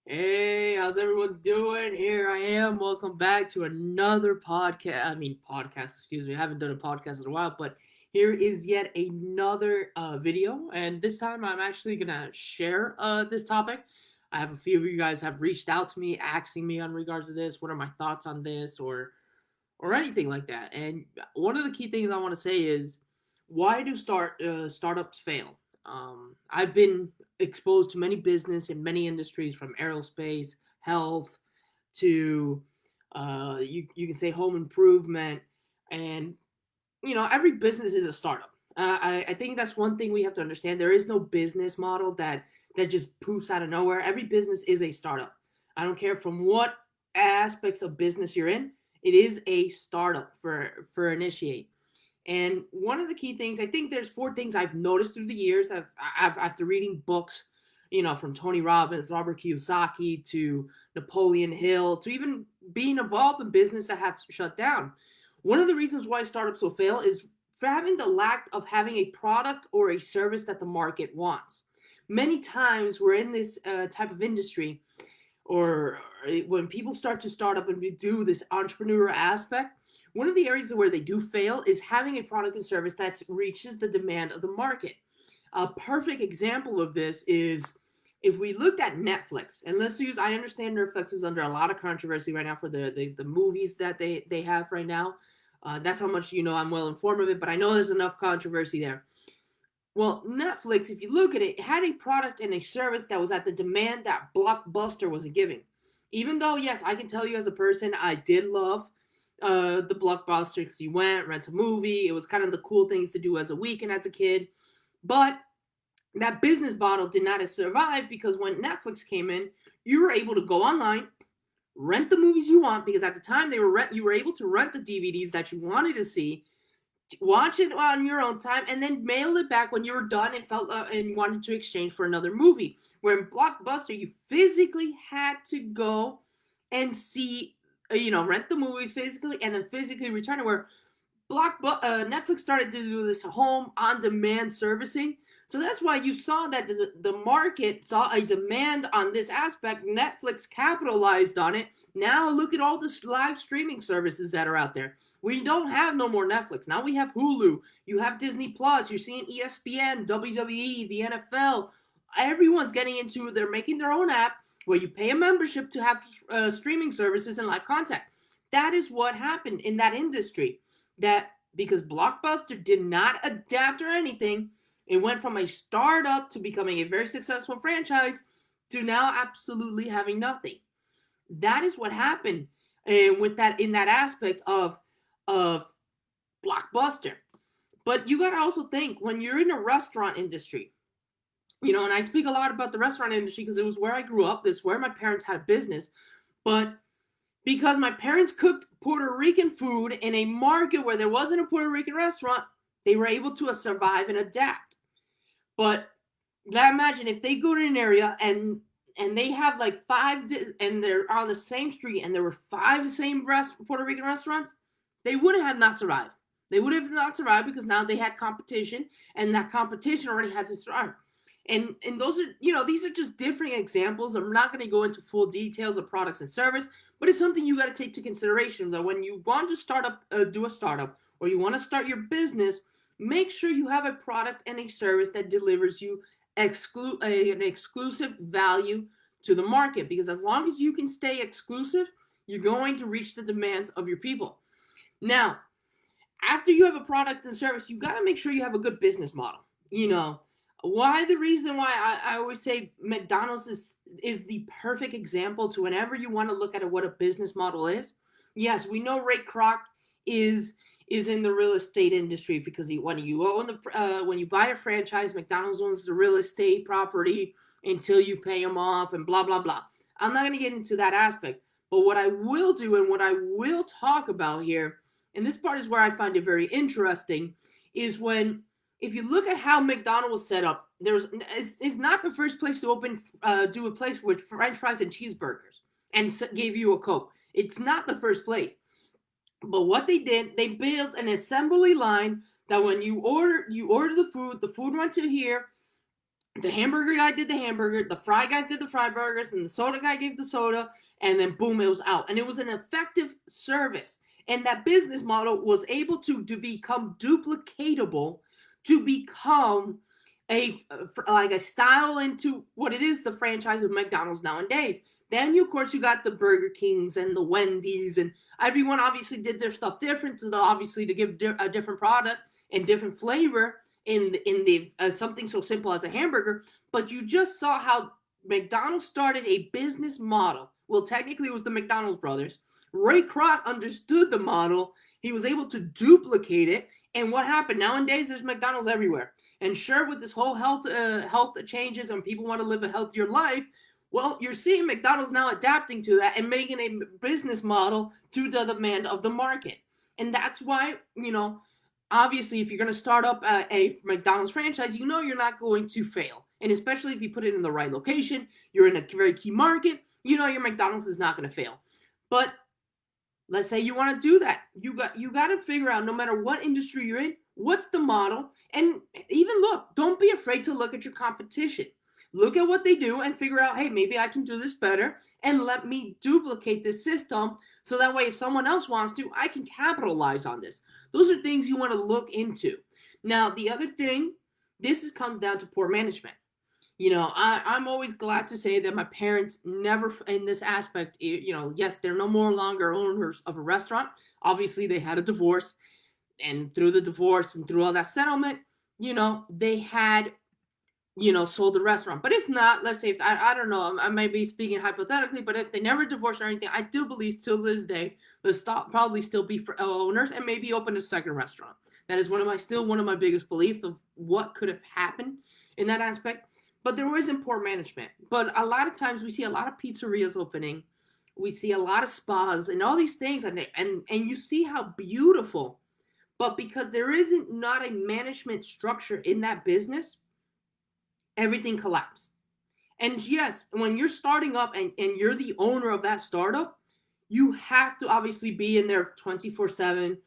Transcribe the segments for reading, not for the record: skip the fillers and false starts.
Hey, how's everyone doing? Here I am. Welcome back to another podcast. Excuse me. I haven't done a podcast in a while, but here is yet another video. And this time I'm actually going to share this topic. I have a few of you guys have reached out to me asking me on regards to this. What are my thoughts on this or anything like that? And one of the key things I want to say is why do startups fail? I've been exposed to many business in many industries from aerospace, health to you can say home improvement, and every business is a startup. I think that's one thing we have to understand. There is no business model that just poofs out of nowhere. Every business is a startup. I don't care from what aspects of business you're in. It is a startup for initiate. And one of the key things, I think there's four things I've noticed through the years. After reading books, from Tony Robbins, Robert Kiyosaki to Napoleon Hill, to even being involved in business that have shut down. One of the reasons why startups will fail is for having the lack of having a product or a service that the market wants. Many times we're in this type of industry, or when people start to start up and do this entrepreneur aspect, one of the areas where they do fail is having a product and service that reaches the demand of the market. A perfect example of this is if we looked at Netflix, and I understand Netflix is under a lot of controversy right now for the movies that they have right now. That's how much I'm well informed of it, but I know there's enough controversy there. Well, Netflix, if you look at it, had a product and a service that was at the demand that Blockbuster wasn't giving. Even though, yes, I can tell you as a person, I did love the Blockbuster because you went, rent a movie. It was kind of the cool things to do as a weekend as a kid. But that business model did not survive because when Netflix came in, you were able to go online, rent the movies you want because at the time you were able to rent the DVDs that you wanted to see, watch it on your own time, and then mail it back when you were done and felt and wanted to exchange for another movie. Where in Blockbuster, you physically had to go and rent the movies physically and then physically return it. Where Netflix started to do this home on demand servicing. So that's why you saw that the market saw a demand on this aspect. Netflix capitalized on it. Now look at all the live streaming services that are out there. We don't have no more Netflix. Now we have Hulu. You have Disney Plus. You're seeing ESPN, WWE, the NFL. Everyone's getting into. They're making their own app where you pay a membership to have streaming services and live content. That is what happened in that industry. That because Blockbuster did not adapt or anything, it went from a startup to becoming a very successful franchise to now absolutely having nothing. That is what happened with that in that aspect of Blockbuster. But you got to also think when you're in a restaurant industry, and I speak a lot about the restaurant industry because it was where I grew up. This is where my parents had a business. But because my parents cooked Puerto Rican food in a market where there wasn't a Puerto Rican restaurant, they were able to survive and adapt. But imagine if they go to an area and they have like and they're on the same street and there were five same Puerto Rican restaurants, they wouldn't have not survived. They would have not survived because now they had competition and that competition already has its survived. And those are these are just different examples. I'm not going to go into full details of products and service, but it's something you got to take to consideration that when you want to do a startup, or you want to start your business, make sure you have a product and a service that delivers you an exclusive value to the market. Because as long as you can stay exclusive, you're going to reach the demands of your people. Now, after you have a product and service, you got to make sure you have a good business model. The reason why I always say McDonald's is the perfect example to whenever you want to look at what a business model is. Yes, we know Ray Kroc is in the real estate industry because when you buy a franchise, McDonald's owns the real estate property until you pay them off and blah blah blah. I'm not going to get into that aspect, but what I will do and what I will talk about here, and this part is where I find it very interesting, is when if you look at how McDonald's was set up, it's not the first place to do a place with French fries and cheeseburgers and gave you a Coke. It's not the first place. But what they did, they built an assembly line that when you order the food went to here, The hamburger guy did the hamburger, the fry guys did the fry burgers, and the soda guy gave the soda, and then boom, it was out. And it was an effective service. And that business model was able to become duplicatable, to become a like a style into what it is, the franchise of McDonald's nowadays. Then you, of course, you got the Burger Kings and the Wendy's, and everyone obviously did their stuff different, so obviously to give a different product and different flavor in the something so simple as a hamburger. But you just saw how McDonald's started a business model. Well, technically, it was the McDonald's brothers. Ray Kroc understood the model. He was able to duplicate it. And what happened? Nowadays, there's McDonald's everywhere. And sure, with this whole health changes and people want to live a healthier life, well, you're seeing McDonald's now adapting to that and making a business model to the demand of the market. And that's why, obviously, if you're going to start up a McDonald's franchise, you're not going to fail. And especially if you put it in the right location, you're in a very key market, your McDonald's is not going to fail. But let's say you want to do that. You got to figure out, no matter what industry you're in, what's the model. And even don't be afraid to look at your competition. Look at what they do and figure out, hey, maybe I can do this better, and let me duplicate this system so that way if someone else wants to, I can capitalize on this. Those are things you want to look into. Now, the other thing, comes down to poor management. I'm always glad to say that my parents never, in this aspect, yes, they're no more longer owners of a restaurant. Obviously, they had a divorce, and through the divorce and through all that settlement, they had sold the restaurant. But if not, let's say, if I don't know, I might be speaking hypothetically, but if they never divorced or anything, I do believe till this day, they'll probably still be for owners and maybe open a second restaurant. That is one of my biggest beliefs of what could have happened in that aspect. But there wasn't poor management. But a lot of times we see a lot of pizzerias opening. We see a lot of spas and all these things, and you see how beautiful. But because there isn't not a management structure in that business, everything collapsed. And yes, when you're starting up and you're the owner of that startup, you have to obviously be in there 24/7,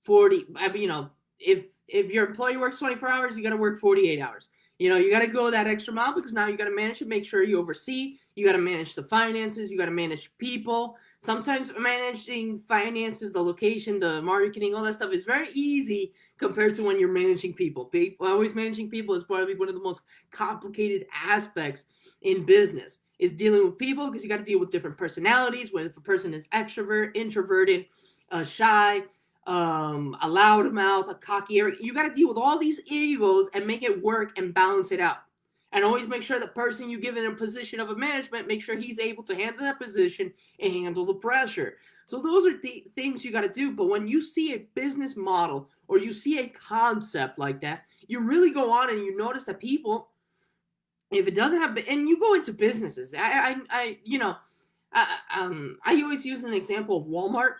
40. I mean, if your employee works 24 hours, you got to work 48 hours. You got to go that extra mile because now you got to manage it, make sure you oversee. You got to manage the finances. You got to manage people. Sometimes managing finances, the location, the marketing, all that stuff is very easy compared to when you're managing people. Always managing people is probably one of the most complicated aspects in business, is dealing with people, because you got to deal with different personalities. When if a person is extrovert, introverted, shy, a loud mouth, a cocky area, you got to deal with all these egos and make it work and balance it out. And always make sure the person you give in a position of a management, make sure he's able to handle that position and handle the pressure. So those are the things you got to do. But when you see a business model or you see a concept like that, you really go on and you notice that people, if it doesn't have, and you go into businesses, I always use an example of Walmart.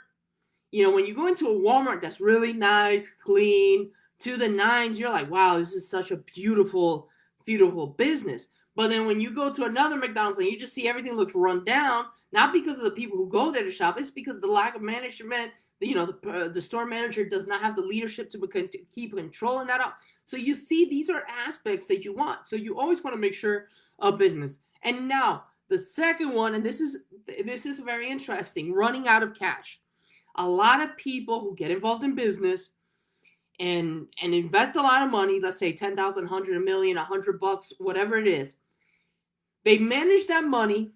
When you go into a Walmart that's really nice, clean, to the nines, you're like, wow, this is such a beautiful, beautiful business. But then when you go to another McDonald's and you just see everything looks run down, not because of the people who go there to shop, it's because of the lack of management. The store manager does not have the leadership to keep controlling that up. So you see, these are aspects that you want. So you always want to make sure a business. And now the second one, and this is very interesting, running out of cash. A lot of people who get involved in business and invest a lot of money, let's say 10,000, 100, a million, $100, whatever it is, they manage that money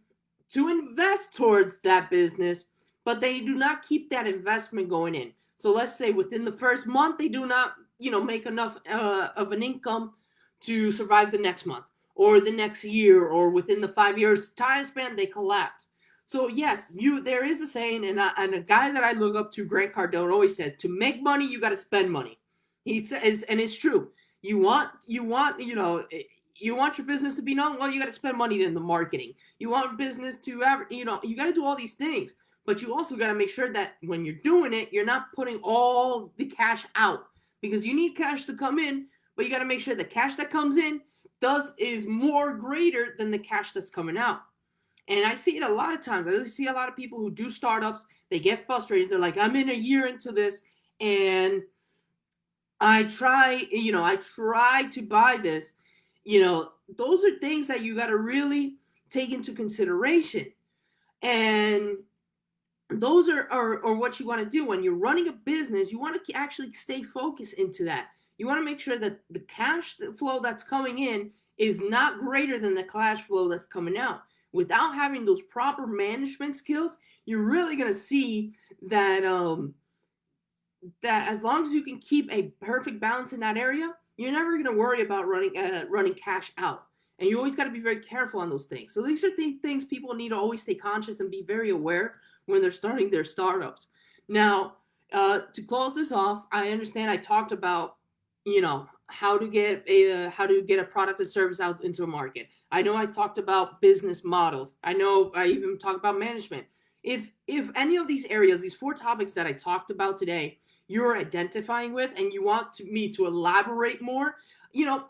to invest towards that business, but they do not keep that investment going in. So let's say within the first month, they do not, make enough of an income to survive the next month or the next year, or within the 5 years time span, they collapse. So yes, there is a saying, and a guy that I look up to, Grant Cardone, always says, to make money, you got to spend money. He says, and it's true. You want your business to be known. Well, you got to spend money in the marketing. You want business to you got to do all these things, but you also got to make sure that when you're doing it, you're not putting all the cash out, because you need cash to come in, but you got to make sure the cash that comes in is more greater than the cash that's coming out. And I see it a lot of times. I see a lot of people who do startups. They get frustrated. They're like, I'm in a year into this, and I try to buy this, those are things that you got to really take into consideration. And those are what you want to do when you're running a business. You want to actually stay focused into that. You want to make sure that the cash flow that's coming in is not greater than the cash flow that's coming out. Without having those proper management skills, you're really going to see that that as long as you can keep a perfect balance in that area, you're never going to worry about running cash out. And you always got to be very careful on those things. So these are the things people need to always stay conscious and be very aware when they're starting their startups. Now, to close this off, I understand I talked about, how to get a product or service out into a market. I know I talked about business models. I know I even talked about management. If any of these areas, these 4 topics that I talked about today, you're identifying with and you want me to elaborate more,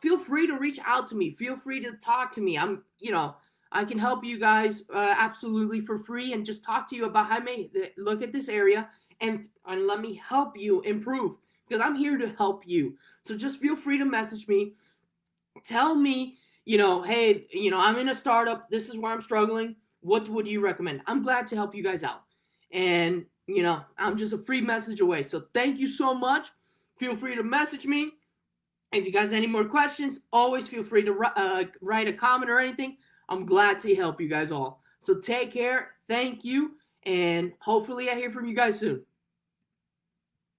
feel free to reach out to me. Feel free to talk to me. I can help you guys absolutely for free and just talk to you about how I may look at this area and let me help you improve, because I'm here to help you. So just feel free to message me. Tell me, hey, I'm in a startup. This is where I'm struggling. What would you recommend? I'm glad to help you guys out. And, I'm just a free message away. So thank you so much. Feel free to message me. If you guys have any more questions, always feel free to write a comment or anything. I'm glad to help you guys all. So take care. Thank you. And hopefully I hear from you guys soon.